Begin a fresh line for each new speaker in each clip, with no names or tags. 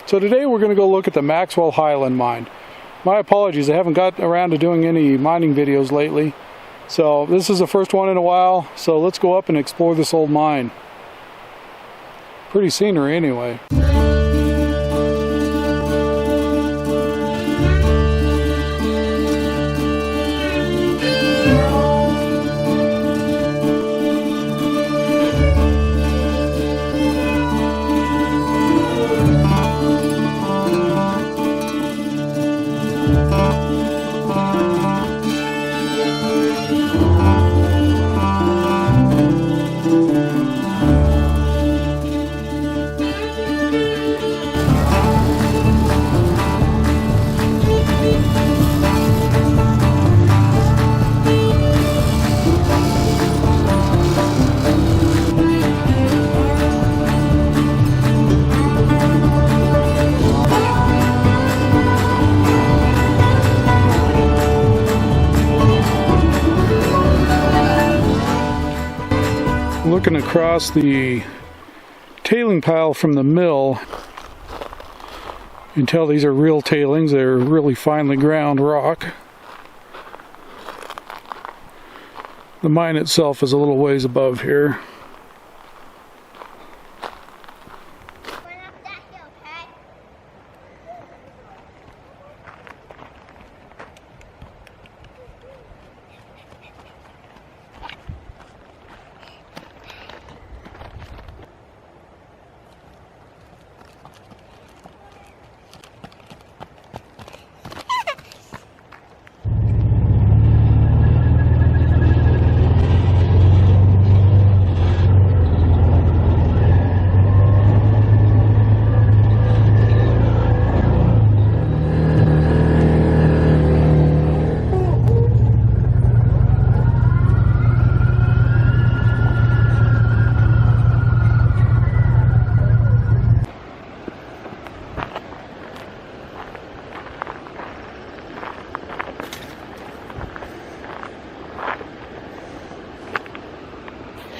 So today we're going to go look at the Maxwell-Highland mine. My apologies, I haven't got around to doing any mining videos lately. So this is the first one in a while, so let's go up and explore this old mine. Pretty scenery anyway. Looking across the tailing pile from the mill, you can tell these are real tailings. They're really finely ground rock. The mine itself is a little ways above here.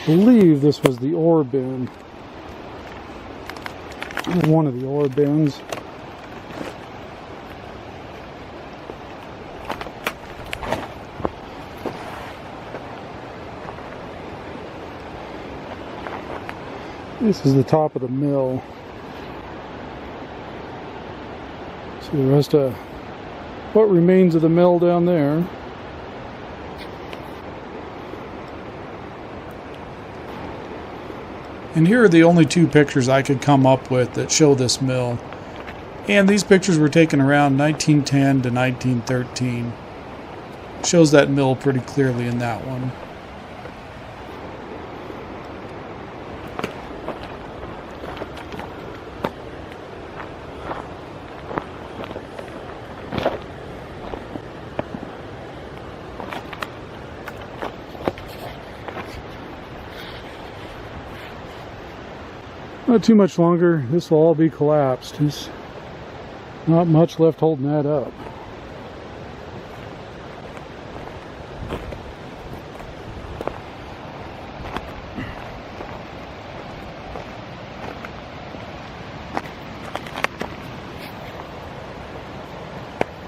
I believe this was the ore bin. One of the ore bins. This is the top of the mill. See the rest of what remains of the mill down there. And here are the only two pictures I could come up with that show this mill. And these pictures were taken around 1910 to 1913. Shows that mill pretty clearly in that one. Not too much longer, this will all be collapsed. There's not much left holding that up.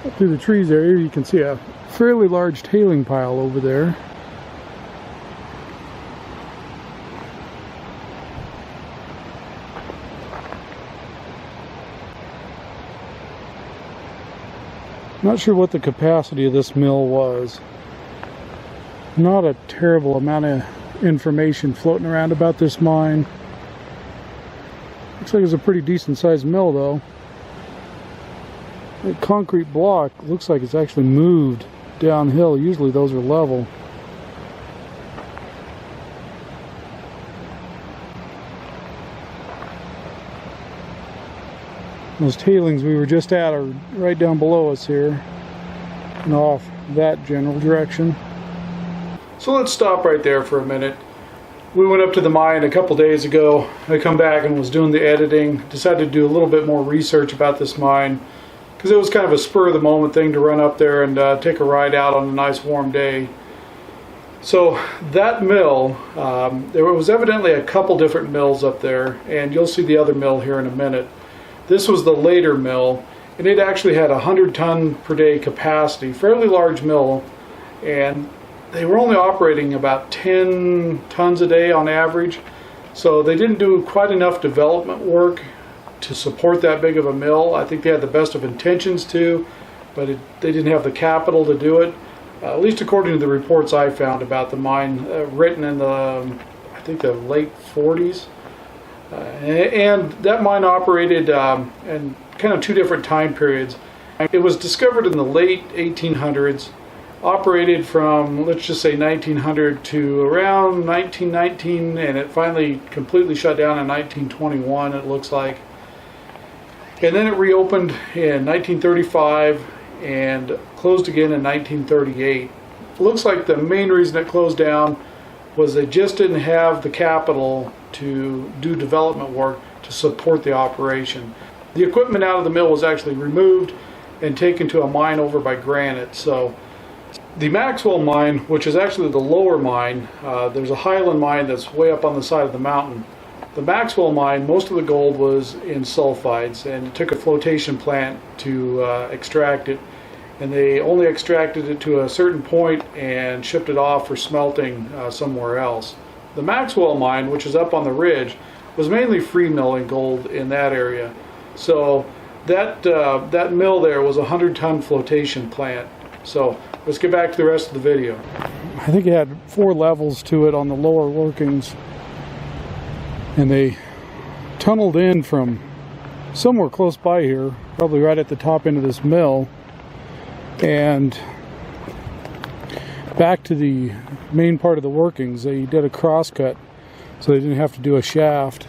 Up through the trees area, you can see a fairly large tailing pile over there. Not sure what the capacity of this mill was. Not a terrible amount of information floating around about this mine. Looks like it's a pretty decent sized mill though. That concrete block looks like it's actually moved downhill. Usually those are level. Those tailings we were just at are right down below us here and off that general direction. So let's stop right there for a minute. We went up to the mine a couple days ago. I come back and was doing the editing. Decided to do a little bit more research about this mine because it was kind of a spur of the moment thing to run up there and take a ride out on a nice warm day. So that mill, there was evidently a couple different mills up there, and you'll see the other mill here in a minute. This was the later mill, and it actually had 100 ton per day capacity, fairly large mill, and they were only operating about 10 tons a day on average. So they didn't do quite enough development work to support that big of a mill. I think they had the best of intentions to, but they didn't have the capital to do it. At least according to the reports I found about the mine, written in the, I think the late 40s. And that mine operated in kind of two different time periods. It was discovered in the late 1800s, operated from, let's just say 1900 to around 1919, and it finally completely shut down in 1921, it looks like. And then it reopened in 1935 and closed again in 1938. It looks like the main reason it closed down was they just didn't have the capital to do development work to support the operation. The equipment out of the mill was actually removed and taken to a mine over by Granite. So the Maxwell mine, which is actually the lower mine, there's a Highland mine that's way up on the side of the mountain. The Maxwell mine, most of the gold was in sulfides, and it took a flotation plant to extract it, and they only extracted it to a certain point and shipped it off for smelting somewhere else. The Maxwell mine, which is up on the ridge, was mainly free milling gold in that area. So that mill there was a 100-ton flotation plant. So let's get back to the rest of the video. I think it had 4 levels to it on the lower workings, and they tunneled in from somewhere close by here, probably right at the top end of this mill, and back to the main part of the workings. They did a crosscut so they didn't have to do a shaft,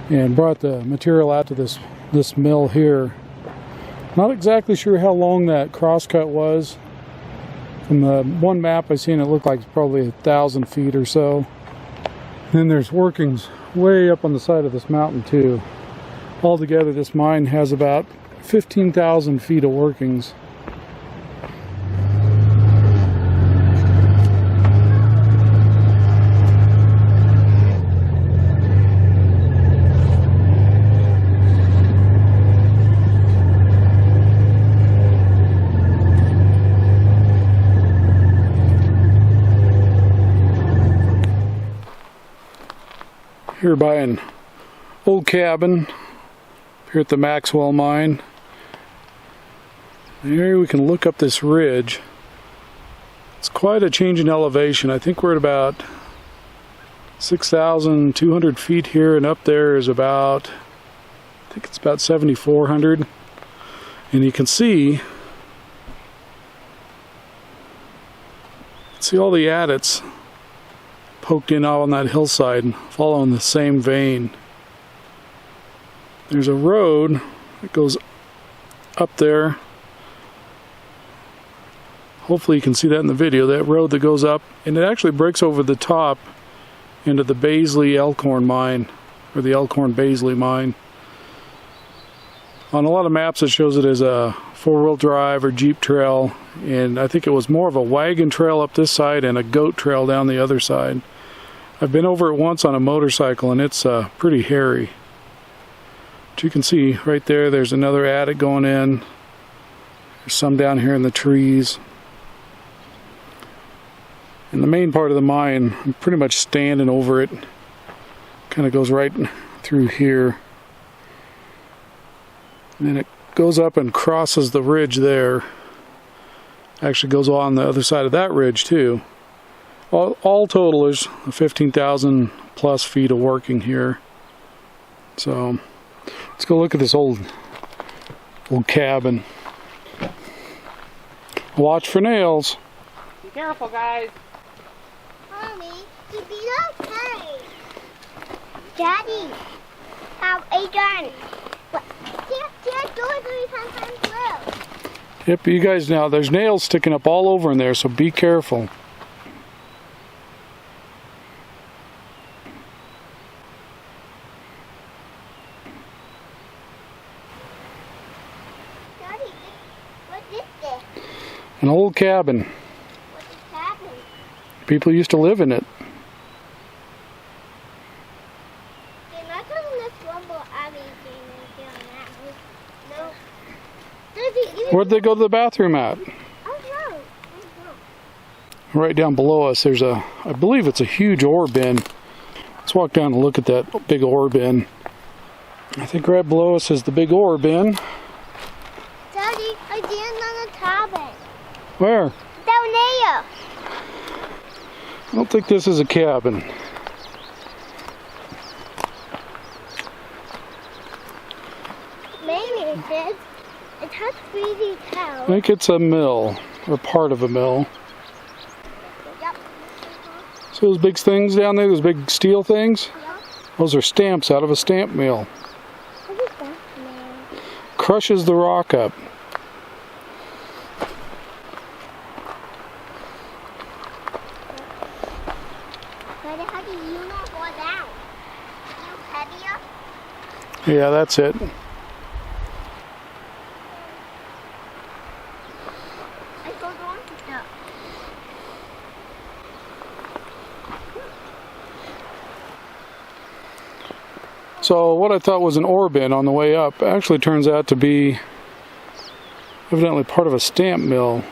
and brought the material out to this mill here. Not exactly sure how long that crosscut was. From the one map I seen, it looked like it's probably 1,000 feet or so. Then there's workings way up on the side of this mountain too. Altogether, this mine has about 15,000 feet of workings. Here by an old cabin here at the Maxwell mine. Here we can look up this ridge. It's quite a change in elevation. I think we're at about 6,200 feet here, and up there is about, I think it's about 7,400. And you can see all the adits poked in out on that hillside, following the same vein. There's a road that goes up there. Hopefully you can see that in the video, that road that goes up, and it actually breaks over the top into the Baisley Elkhorn mine, or the Elkhorn Baisley mine. On a lot of maps it shows it as a 4-wheel drive or Jeep trail, and I think it was more of a wagon trail up this side and a goat trail down the other side. I've been over it once on a motorcycle, and it's pretty hairy. But you can see right there, there's another adit going in. There's some down here in the trees. In the main part of the mine, I'm pretty much standing over it. Kind of goes right through here. And then it goes up and crosses the ridge there. Actually goes on the other side of that ridge too. All total is 15,000 plus feet of working here. So let's go look at this old cabin. Watch for nails.
Be careful, guys.
Mommy, you be okay. Daddy, how are you done? Can't do it 3 times through.
Yep, you guys, now there's nails sticking up all over in there, so be careful.
Daddy, what is this?
An old cabin.
What is happening?
People used to live in it.
They're not doing this rumble alley thing down
Where'd they go to the bathroom at?
Oh, no.
Right down below us, there's a, I believe it's a huge ore bin. Let's walk down and look at that big ore bin. I think right below us is the big ore bin.
Daddy, I did on the cabin.
Where?
Down there.
I don't think this is a cabin.
Maybe it is. It has 3D
I
cows.
think it's a mill, or part of a mill.
Yep.
So those big things down there, those big steel things,
Yep.
those are stamps out of a stamp mill.
What is that now?
Crushes the rock up.
Daddy, how do you not go down? You heavier?
Yeah, that's it.
I go down to the...
So what I thought was an ore bin on the way up actually turns out to be evidently part of a stamp mill.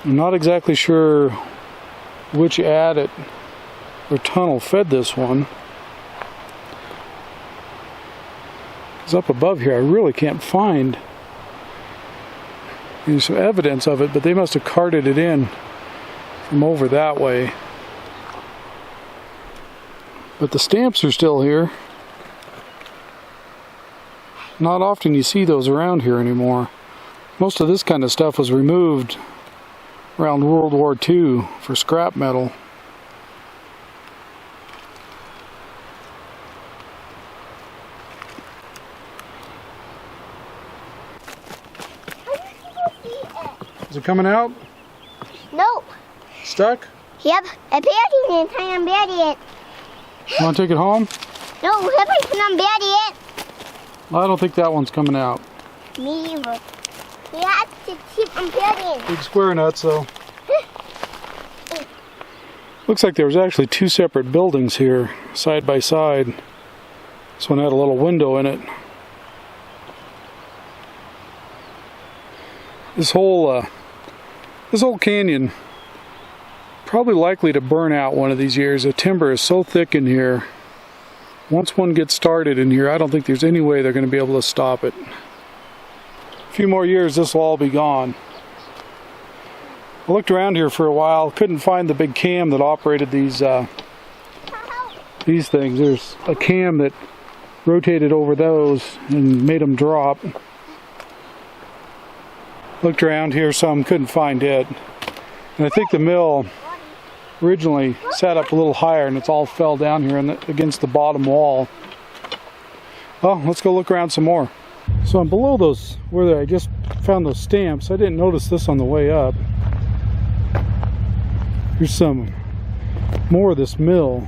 I'm not exactly sure which adit or tunnel fed this one. Because up above here I really can't find any some evidence of it, but they must have carted it in from over that way. But the stamps are still here. Not often you see those around here anymore. Most of this kind of stuff was removed around World War II for scrap metal.
How do you see it?
Is it coming out?
Nope.
Stuck?
Yep. I buried it. I'm buried it.
You want to take it home?
No, I'm buried it.
I don't think that one's coming out.
Me either. We have to keep on building.
Big square nuts though. Looks like there was actually two separate buildings here, side by side. This one had a little window in it. This whole canyon probably likely to burn out one of these years. The timber is so thick in here. Once one gets started in here, I don't think there's any way they're going to be able to stop it. A few more years, this will all be gone. I looked around here for a while, couldn't find the big cam that operated these things. There's a cam that rotated over those and made them drop. Looked around here some, couldn't find it. And I think the mill originally sat up a little higher and it's all fell down here against the bottom wall. Well, let's go look around some more. So I'm below those, where I just found those stamps. I didn't notice this on the way up. Here's some more of this mill.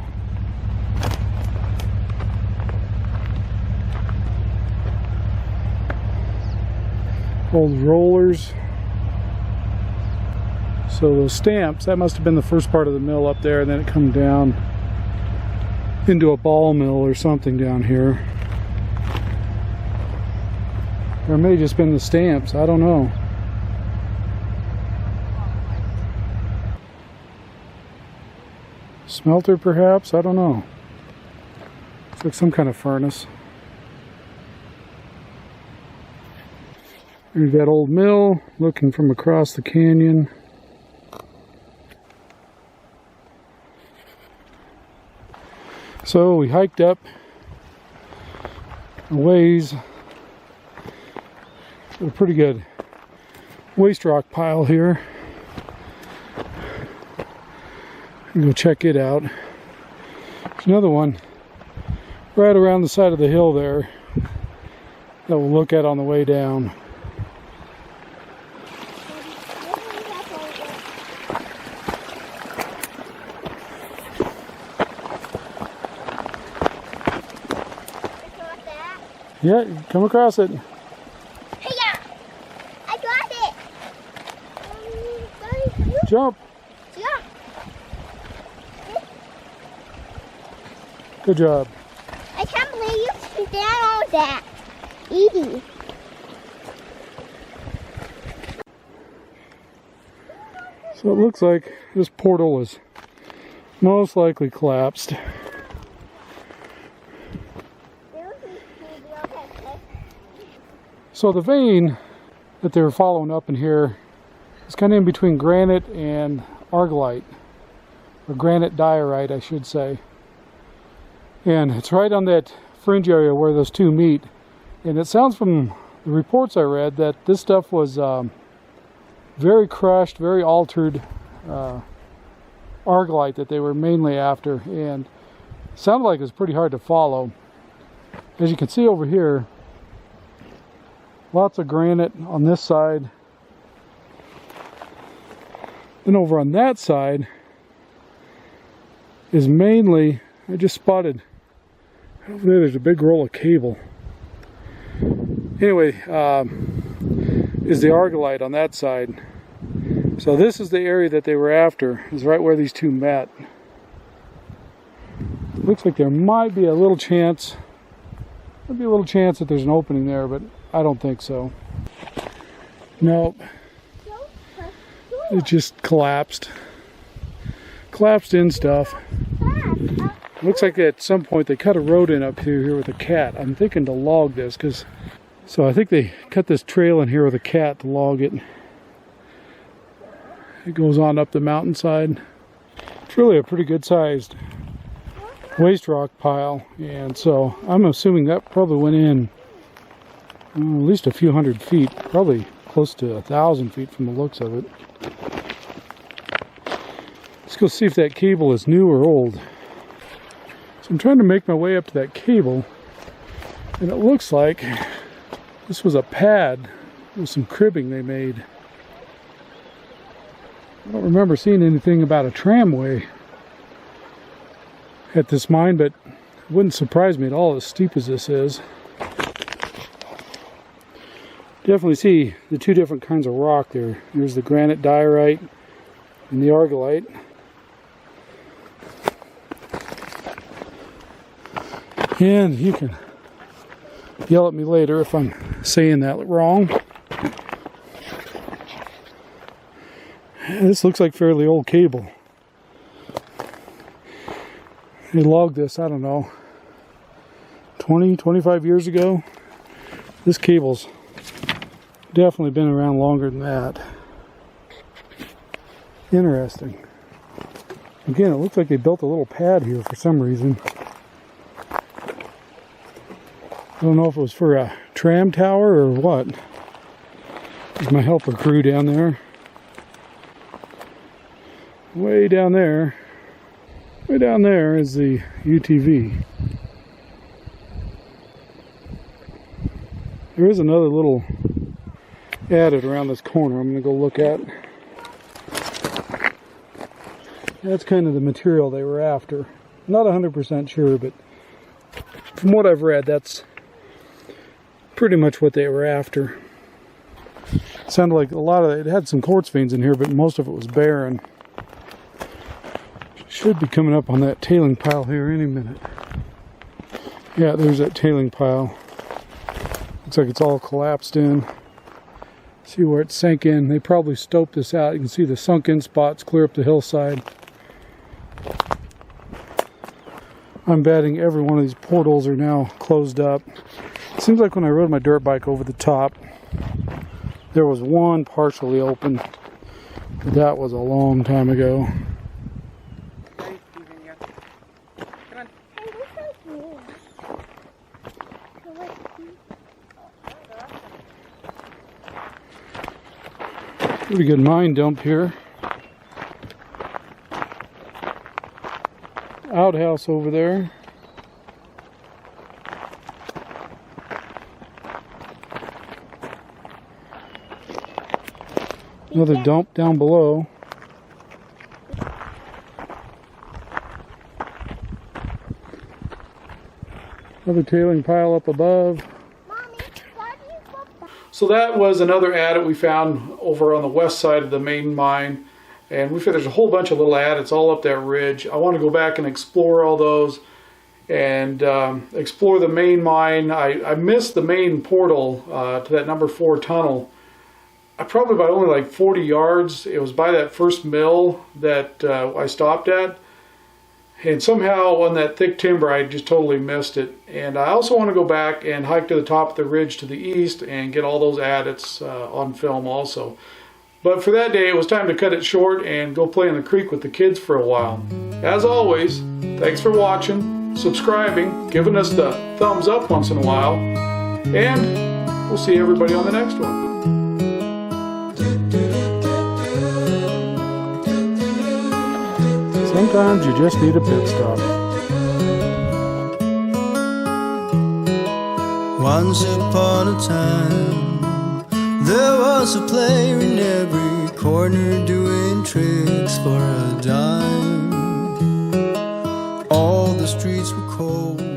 Old rollers. So those stamps, that must have been the first part of the mill up there, and then it come down into a ball mill or something down here. Or it may have just been the stamps, I don't know. Smelter perhaps, I don't know. Looks like some kind of furnace. There's that old mill looking from across the canyon. So we hiked up a ways. A pretty good waste rock pile here. Go check it out. There's another one right around the side of the hill there that we'll look at on the way down. Yeah, you come across it.
Hey-ya! I got it!
Jump!
Jump!
Good job.
I can't believe you can stand on that? Edie.
So it looks like this portal is most likely collapsed. So the vein that they were following up in here is kind of in between granite and argillite, or granite diorite, I should say. And it's right on that fringe area where those two meet. And it sounds from the reports I read that this stuff was very crushed, very altered argillite that they were mainly after, and it sounded like it was pretty hard to follow. As you can see over here, lots of granite on this side. Then over on that side is mainly, I just spotted over there's a big roll of cable. Anyway, is the argillite on that side. So this is the area that they were after, is right where these two met. Looks like there might be a little chance, that there's an opening there, but I don't think so. Nope. It just collapsed. Collapsed in stuff. Looks like at some point they cut a road in up here with a cat. I'm thinking to log this, so I think they cut this trail in here with a cat to log it. It goes on up the mountainside. It's really a pretty good sized waste rock pile, and so I'm assuming that probably went in at least a few hundred feet, probably close to 1,000 feet from the looks of it. Let's go see if that cable is new or old. So I'm trying to make my way up to that cable, and it looks like this was a pad with some cribbing they made. I don't remember seeing anything about a tramway at this mine, but it wouldn't surprise me at all as steep as this is. Definitely see the two different kinds of rock there. There's the granite diorite and the argillite. And you can yell at me later if I'm saying that wrong. This looks like fairly old cable. They logged this, I don't know, 20, 25 years ago. This cable's definitely been around longer than that. Interesting. Again, it looks like they built a little pad here for some reason. I don't know if it was for a tram tower or what. There's my helper crew down there. Way down there is the UTV. There is another little adit around this corner I'm going to go look at. That's kind of the material they were after. Not 100% sure, but from what I've read, that's pretty much what they were after. It sounded like a lot of it had some quartz veins in here, but most of it was barren. Should be coming up on that tailing pile here any minute. Yeah, there's that tailing pile. Looks like it's all collapsed in. See where it sank in. They probably stoped this out. You can see the sunk-in spots clear up the hillside. I'm betting every one of these portals are now closed up. It seems like when I rode my dirt bike over the top, there was one partially open, but that was a long time ago. Pretty good mine dump here. Outhouse over there. Another dump down below. Another tailing pile up above. So that was another adit we found over on the west side of the main mine. And we figured there's a whole bunch of little adits all up that ridge. I want to go back and explore all those and explore the main mine. I missed the main portal to that number 4 tunnel. Probably by only like 40 yards. It was by that first mill that I stopped at. And somehow on that thick timber, I just totally missed it. And I also want to go back and hike to the top of the ridge to the east and get all those adits on film also. But for that day, it was time to cut it short and go play in the creek with the kids for a while. As always, thanks for watching, subscribing, giving us the thumbs up once in a while. And we'll see everybody on the next one. Sometimes you just need a pit stop.
Once upon a time, there was a player in every corner doing tricks for a dime. All the streets were cold.